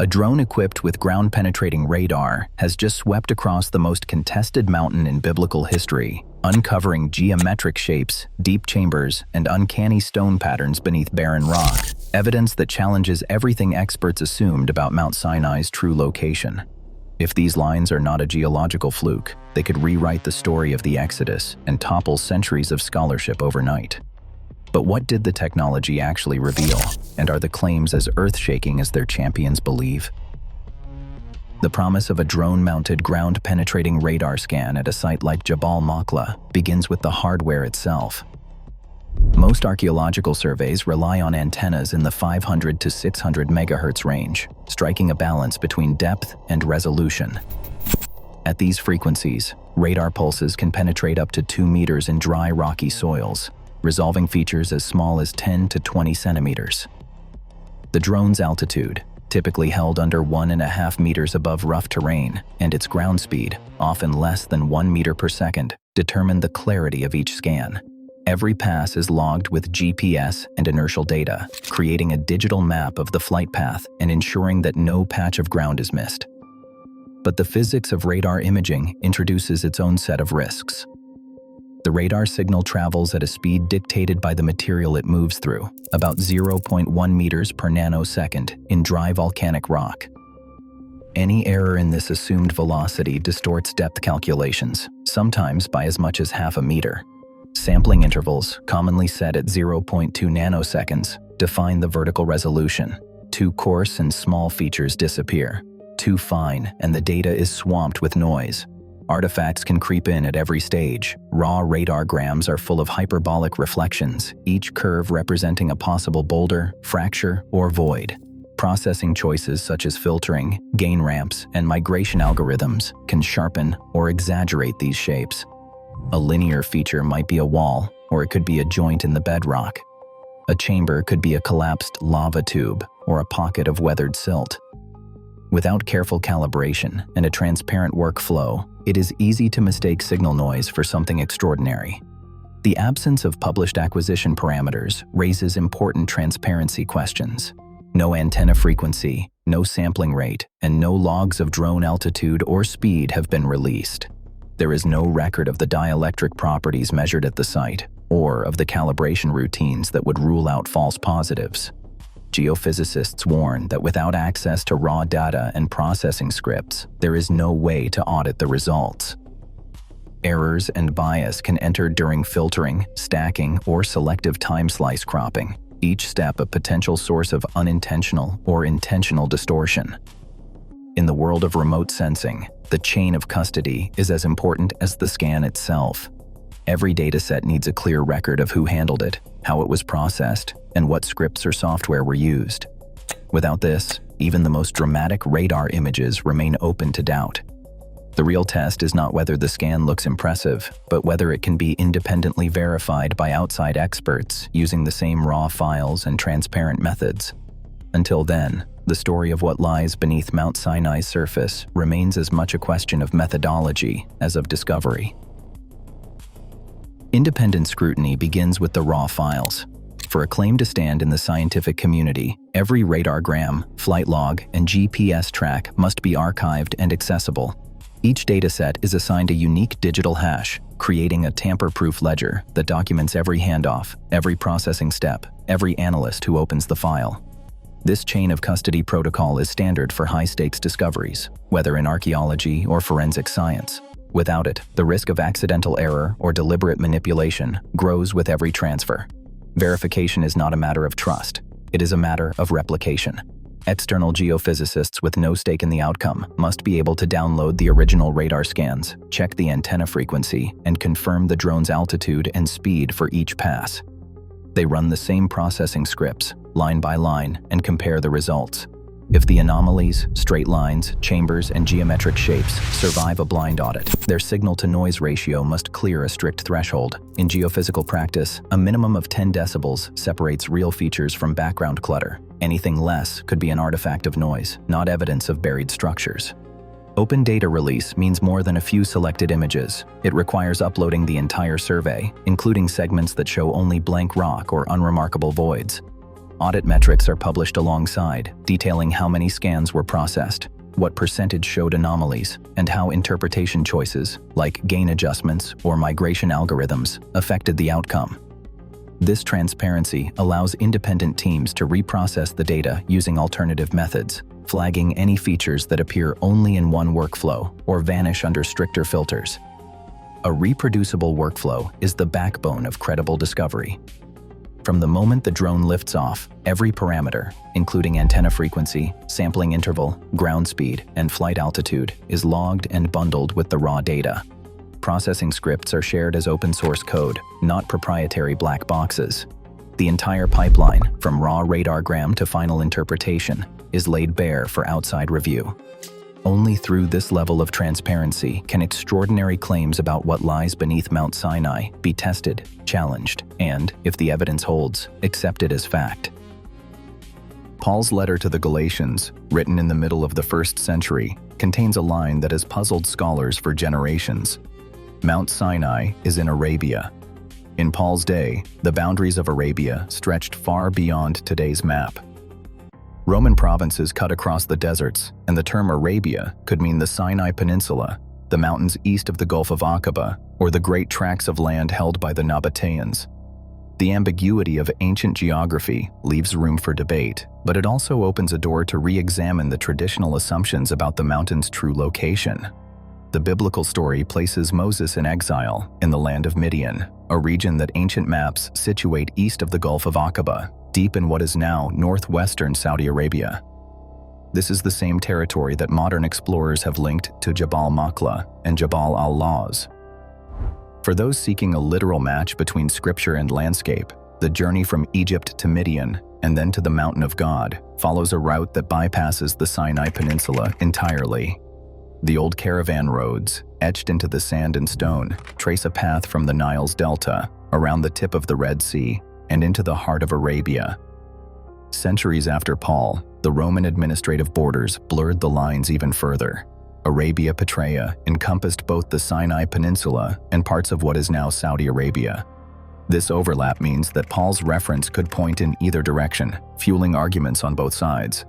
A drone equipped with ground-penetrating radar has just swept across the most contested mountain in biblical history, uncovering geometric shapes, deep chambers, and uncanny stone patterns beneath barren rock, evidence that challenges everything experts assumed about Mount Sinai's true location. If these lines are not a geological fluke, they could rewrite the story of the Exodus and topple centuries of scholarship overnight. But what did the technology actually reveal, and are the claims as earth-shaking as their champions believe? The promise of a drone-mounted ground-penetrating radar scan at a site like Jabal Maqla begins with the hardware itself. Most archaeological surveys rely on antennas in the 500 to 600 megahertz range, striking a balance between depth and resolution. At these frequencies, radar pulses can penetrate up to 2 meters in dry, rocky soils, resolving features as small as 10 to 20 centimeters. The drone's altitude, typically held under 1.5 meters above rough terrain, and its ground speed, often less than 1 meter per second, determine the clarity of each scan. Every pass is logged with GPS and inertial data, creating a digital map of the flight path and ensuring that no patch of ground is missed. But the physics of radar imaging introduces its own set of risks. The radar signal travels at a speed dictated by the material it moves through, about 0.1 meters per nanosecond in dry volcanic rock. Any error in this assumed velocity distorts depth calculations, sometimes by as much as half a meter. Sampling intervals, commonly set at 0.2 nanoseconds, define the vertical resolution. Too coarse and small features disappear. Too fine, and the data is swamped with noise. Artifacts can creep in at every stage. Raw radar grams are full of hyperbolic reflections, each curve representing a possible boulder, fracture, or void. Processing choices such as filtering, gain ramps, and migration algorithms can sharpen or exaggerate these shapes. A linear feature might be a wall, or it could be a joint in the bedrock. A chamber could be a collapsed lava tube or a pocket of weathered silt. Without careful calibration and a transparent workflow, it is easy to mistake signal noise for something extraordinary. The absence of published acquisition parameters raises important transparency questions. No antenna frequency, no sampling rate, and no logs of drone altitude or speed have been released. There is no record of the dielectric properties measured at the site, or of the calibration routines that would rule out false positives. Geophysicists warn that without access to raw data and processing scripts, there is no way to audit the results. Errors and bias can enter during filtering, stacking, or selective time slice cropping, each step a potential source of unintentional or intentional distortion. In the world of remote sensing, the chain of custody is as important as the scan itself. Every dataset needs a clear record of who handled it, how it was processed, and what scripts or software were used. Without this, even the most dramatic radar images remain open to doubt. The real test is not whether the scan looks impressive, but whether it can be independently verified by outside experts using the same raw files and transparent methods. Until then, the story of what lies beneath Mount Sinai's surface remains as much a question of methodology as of discovery. Independent scrutiny begins with the raw files. For a claim to stand in the scientific community, every radargram, flight log, and GPS track must be archived and accessible. Each dataset is assigned a unique digital hash, creating a tamper-proof ledger that documents every handoff, every processing step, every analyst who opens the file. This chain of custody protocol is standard for high-stakes discoveries, whether in archaeology or forensic science. Without it, the risk of accidental error or deliberate manipulation grows with every transfer. Verification is not a matter of trust. It is a matter of replication. External geophysicists with no stake in the outcome must be able to download the original radar scans, check the antenna frequency, and confirm the drone's altitude and speed for each pass. They run the same processing scripts, line by line, and compare the results. If the anomalies, straight lines, chambers, and geometric shapes survive a blind audit, their signal-to-noise ratio must clear a strict threshold. In geophysical practice, a minimum of 10 decibels separates real features from background clutter. Anything less could be an artifact of noise, not evidence of buried structures. Open data release means more than a few selected images. It requires uploading the entire survey, including segments that show only blank rock or unremarkable voids. Audit metrics are published alongside, detailing how many scans were processed, what percentage showed anomalies, and how interpretation choices, like gain adjustments or migration algorithms, affected the outcome. This transparency allows independent teams to reprocess the data using alternative methods, flagging any features that appear only in one workflow or vanish under stricter filters. A reproducible workflow is the backbone of credible discovery. From the moment the drone lifts off, every parameter, including antenna frequency, sampling interval, ground speed, and flight altitude, is logged and bundled with the raw data. Processing scripts are shared as open-source code, not proprietary black boxes. The entire pipeline, from raw radargram to final interpretation, is laid bare for outside review. Only through this level of transparency can extraordinary claims about what lies beneath Mount Sinai be tested, challenged, and, if the evidence holds, accepted as fact. Paul's letter to the Galatians, written in the middle of the 1st century, contains a line that has puzzled scholars for generations. Mount Sinai is in Arabia. In Paul's day, the boundaries of Arabia stretched far beyond today's map. Roman provinces cut across the deserts, and the term Arabia could mean the Sinai Peninsula, the mountains east of the Gulf of Aqaba, or the great tracts of land held by the Nabateans. The ambiguity of ancient geography leaves room for debate, but it also opens a door to re-examine the traditional assumptions about the mountain's true location. The biblical story places Moses in exile in the land of Midian, a region that ancient maps situate east of the Gulf of Aqaba, deep in what is now northwestern Saudi Arabia. This is the same territory that modern explorers have linked to Jabal Maqla and Jabal al-Lawz. For those seeking a literal match between scripture and landscape, the journey from Egypt to Midian and then to the Mountain of God follows a route that bypasses the Sinai Peninsula entirely. The old caravan roads, etched into the sand and stone, trace a path from the Nile's delta, around the tip of the Red Sea, and into the heart of Arabia. Centuries after Paul, the Roman administrative borders blurred the lines even further. Arabia Petraea encompassed both the Sinai Peninsula and parts of what is now Saudi Arabia. This overlap means that Paul's reference could point in either direction, fueling arguments on both sides.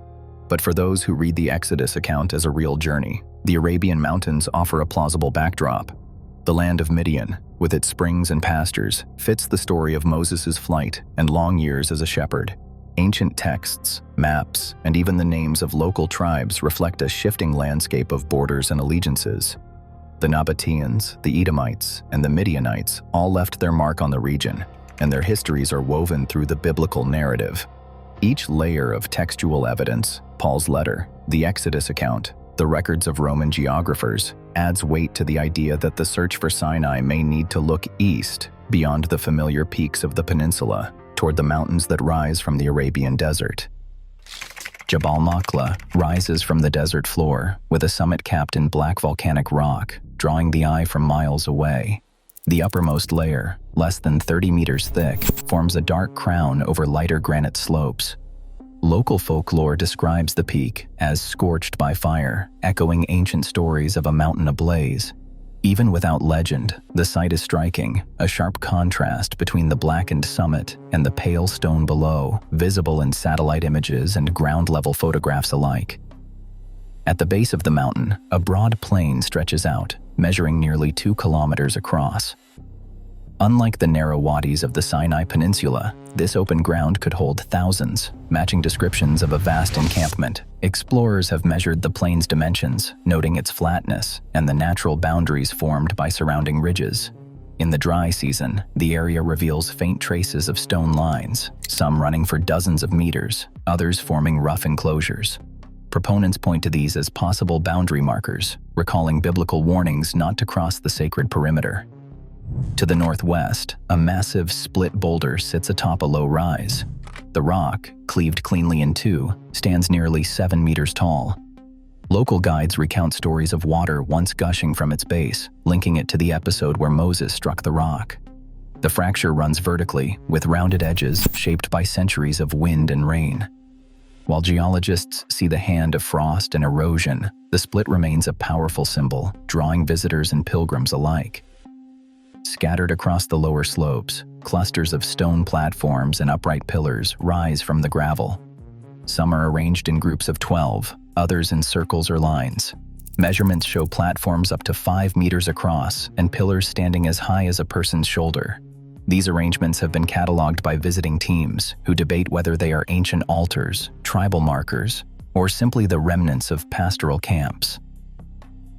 But for those who read the Exodus account as a real journey, the Arabian mountains offer a plausible backdrop. The land of Midian, with its springs and pastures, fits the story of Moses' flight and long years as a shepherd. Ancient texts, maps, and even the names of local tribes reflect a shifting landscape of borders and allegiances. The Nabateans, the Edomites, and the Midianites all left their mark on the region, and their histories are woven through the biblical narrative. Each layer of textual evidence, Paul's letter, the Exodus account, the records of Roman geographers, adds weight to the idea that the search for Sinai may need to look east, beyond the familiar peaks of the peninsula, toward the mountains that rise from the Arabian desert. Jabal Maqla rises from the desert floor, with a summit capped in black volcanic rock, drawing the eye from miles away. The uppermost layer, less than 30 meters thick, forms a dark crown over lighter granite slopes. Local folklore describes the peak as scorched by fire, echoing ancient stories of a mountain ablaze. Even without legend, the sight is striking, a sharp contrast between the blackened summit and the pale stone below, visible in satellite images and ground-level photographs alike. At the base of the mountain, a broad plain stretches out, measuring nearly 2 kilometers across. Unlike the narrow wadis of the Sinai Peninsula, this open ground could hold thousands, matching descriptions of a vast encampment. Explorers have measured the plain's dimensions, noting its flatness and the natural boundaries formed by surrounding ridges. In the dry season, the area reveals faint traces of stone lines, some running for dozens of meters, others forming rough enclosures. Proponents point to these as possible boundary markers, recalling biblical warnings not to cross the sacred perimeter. To the northwest, a massive split boulder sits atop a low rise. The rock, cleaved cleanly in two, stands nearly 7 meters tall. Local guides recount stories of water once gushing from its base, linking it to the episode where Moses struck the rock. The fracture runs vertically, with rounded edges shaped by centuries of wind and rain. While geologists see the hand of frost and erosion, the split remains a powerful symbol, drawing visitors and pilgrims alike. Scattered across the lower slopes, clusters of stone platforms and upright pillars rise from the gravel. Some are arranged in groups of 12, others in circles or lines. Measurements show platforms up to 5 meters across and pillars standing as high as a person's shoulder. These arrangements have been cataloged by visiting teams who debate whether they are ancient altars, tribal markers, or simply the remnants of pastoral camps.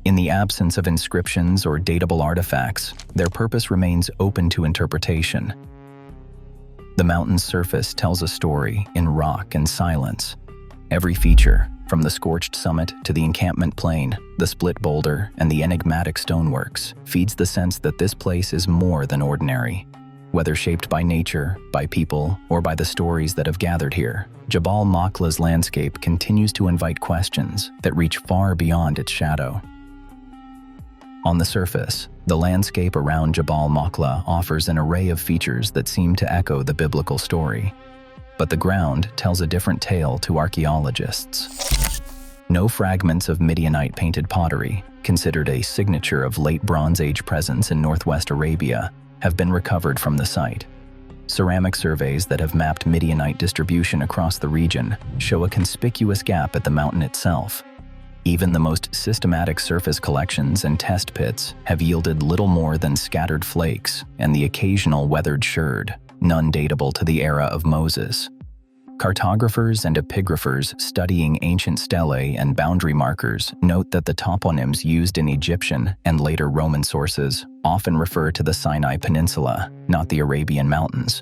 In the absence of inscriptions or datable artifacts, their purpose remains open to interpretation. The mountain's surface tells a story in rock and silence. Every feature, from the scorched summit to the encampment plain, the split boulder, and the enigmatic stoneworks, feeds the sense that this place is more than ordinary. Whether shaped by nature, by people, or by the stories that have gathered here, Jabal Maqla's landscape continues to invite questions that reach far beyond its shadow. On the surface, the landscape around Jabal Maqla offers an array of features that seem to echo the biblical story. But the ground tells a different tale to archaeologists. No fragments of Midianite painted pottery, considered a signature of late Bronze Age presence in northwest Arabia, have been recovered from the site. Ceramic surveys that have mapped Midianite distribution across the region show a conspicuous gap at the mountain itself. Even the most systematic surface collections and test pits have yielded little more than scattered flakes and the occasional weathered sherd, none datable to the era of Moses. Cartographers and epigraphers studying ancient stelae and boundary markers note that the toponyms used in Egyptian and later Roman sources often refer to the Sinai Peninsula, not the Arabian Mountains.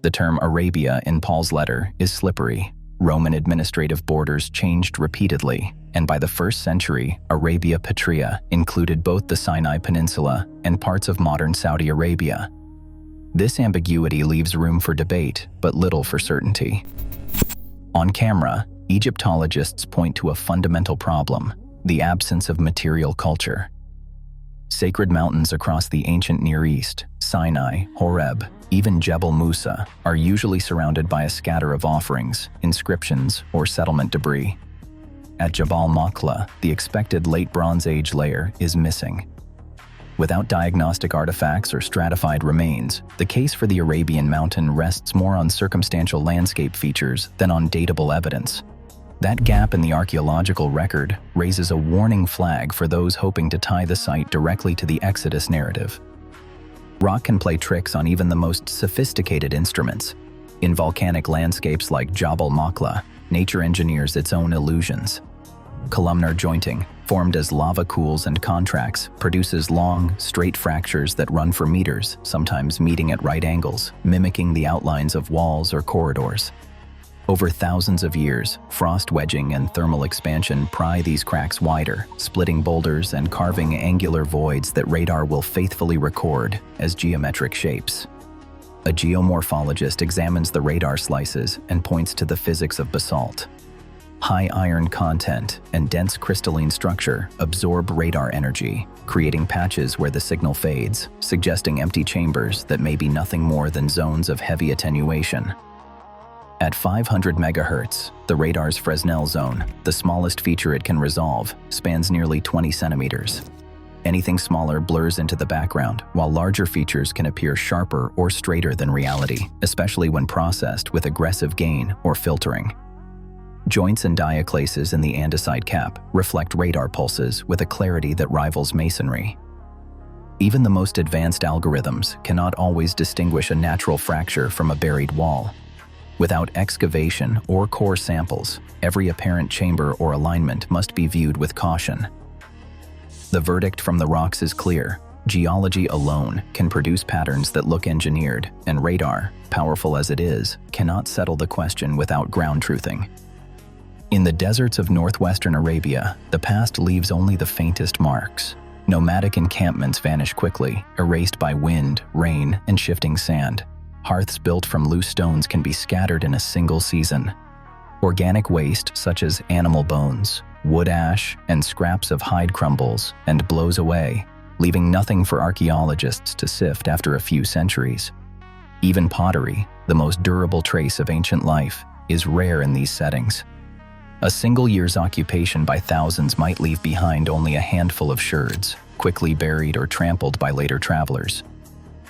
The term Arabia in Paul's letter is slippery. Roman administrative borders changed repeatedly, and by the 1st century, Arabia Petrea included both the Sinai Peninsula and parts of modern Saudi Arabia. This ambiguity leaves room for debate, but little for certainty. On camera, Egyptologists point to a fundamental problem: the absence of material culture. Sacred mountains across the ancient Near East, Sinai, Horeb, even Jabal Musa, are usually surrounded by a scatter of offerings, inscriptions, or settlement debris. At Jabal Maqla, the expected late Bronze Age layer is missing. Without diagnostic artifacts or stratified remains, the case for the Arabian mountain rests more on circumstantial landscape features than on datable evidence. That gap in the archaeological record raises a warning flag for those hoping to tie the site directly to the Exodus narrative. Rock can play tricks on even the most sophisticated instruments. In volcanic landscapes like Jabal Maqla, nature engineers its own illusions. Columnar jointing, formed as lava cools and contracts, produces long, straight fractures that run for meters, sometimes meeting at right angles, mimicking the outlines of walls or corridors. Over thousands of years, frost wedging and thermal expansion pry these cracks wider, splitting boulders and carving angular voids that radar will faithfully record as geometric shapes. A geomorphologist examines the radar slices and points to the physics of basalt. High iron content and dense crystalline structure absorb radar energy, creating patches where the signal fades, suggesting empty chambers that may be nothing more than zones of heavy attenuation. At 500 megahertz, the radar's Fresnel zone, the smallest feature it can resolve, spans nearly 20 centimeters. Anything smaller blurs into the background, while larger features can appear sharper or straighter than reality, especially when processed with aggressive gain or filtering. Joints and diaclases in the andesite cap reflect radar pulses with a clarity that rivals masonry. Even the most advanced algorithms cannot always distinguish a natural fracture from a buried wall. Without excavation or core samples, every apparent chamber or alignment must be viewed with caution. The verdict from the rocks is clear. Geology alone can produce patterns that look engineered, and radar, powerful as it is, cannot settle the question without ground truthing. In the deserts of northwestern Arabia, the past leaves only the faintest marks. Nomadic encampments vanish quickly, erased by wind, rain, and shifting sand. Hearths built from loose stones can be scattered in a single season. Organic waste, such as animal bones, wood ash, and scraps of hide crumbles and blows away, leaving nothing for archaeologists to sift after a few centuries. Even pottery, the most durable trace of ancient life, is rare in these settings. A single year's occupation by thousands might leave behind only a handful of sherds, quickly buried or trampled by later travelers.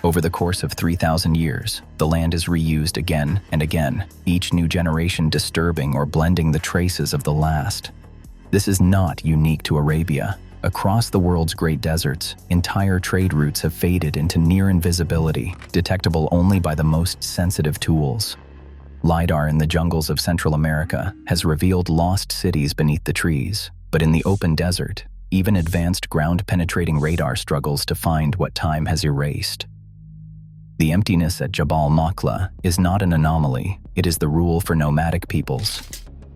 Over the course of 3,000 years, the land is reused again and again, each new generation disturbing or blending the traces of the last. This is not unique to Arabia. Across the world's great deserts, entire trade routes have faded into near invisibility, detectable only by the most sensitive tools. LiDAR in the jungles of Central America has revealed lost cities beneath the trees, but in the open desert, even advanced ground-penetrating radar struggles to find what time has erased. The emptiness at Jabal Maqla is not an anomaly, it is the rule for nomadic peoples.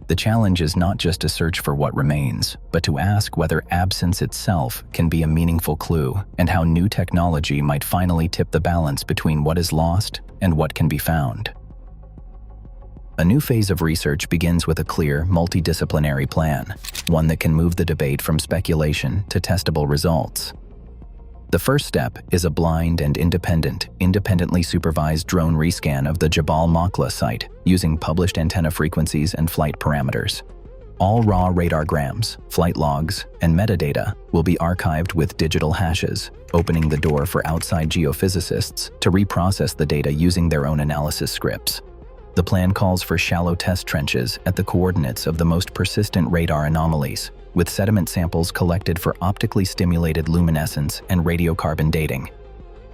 The challenge is not just to search for what remains, but to ask whether absence itself can be a meaningful clue, and how new technology might finally tip the balance between what is lost and what can be found. A new phase of research begins with a clear, multidisciplinary plan, one that can move the debate from speculation to testable results. The first step is a blind and independently supervised drone rescan of the Jabal Maqla site using published antenna frequencies and flight parameters. All raw radargrams, flight logs, and metadata will be archived with digital hashes, opening the door for outside geophysicists to reprocess the data using their own analysis scripts. The plan calls for shallow test trenches at the coordinates of the most persistent radar anomalies, with sediment samples collected for optically stimulated luminescence and radiocarbon dating.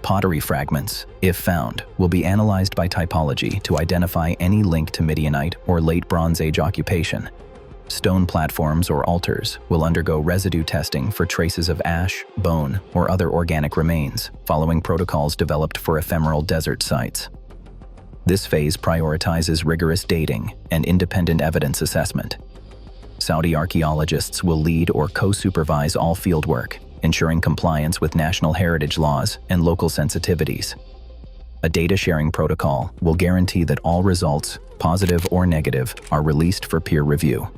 Pottery fragments, if found, will be analyzed by typology to identify any link to Midianite or late Bronze Age occupation. Stone platforms or altars will undergo residue testing for traces of ash, bone, or other organic remains, following protocols developed for ephemeral desert sites. This phase prioritizes rigorous dating and independent evidence assessment. Saudi archaeologists will lead or co-supervise all fieldwork, ensuring compliance with national heritage laws and local sensitivities. A data sharing protocol will guarantee that all results, positive or negative, are released for peer review.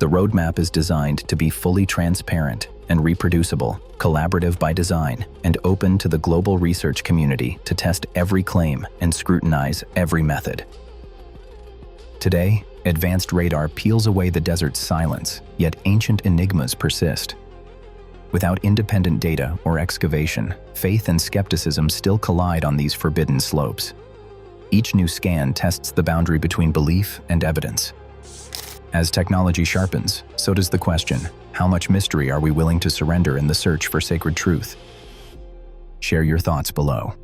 The roadmap is designed to be fully transparent and reproducible, collaborative by design, and open to the global research community to test every claim and scrutinize every method. Today, advanced radar peels away the desert's silence, yet ancient enigmas persist. Without independent data or excavation, faith and skepticism still collide on these forbidden slopes. Each new scan tests the boundary between belief and evidence. As technology sharpens, so does the question, how much mystery are we willing to surrender in the search for sacred truth? Share your thoughts below.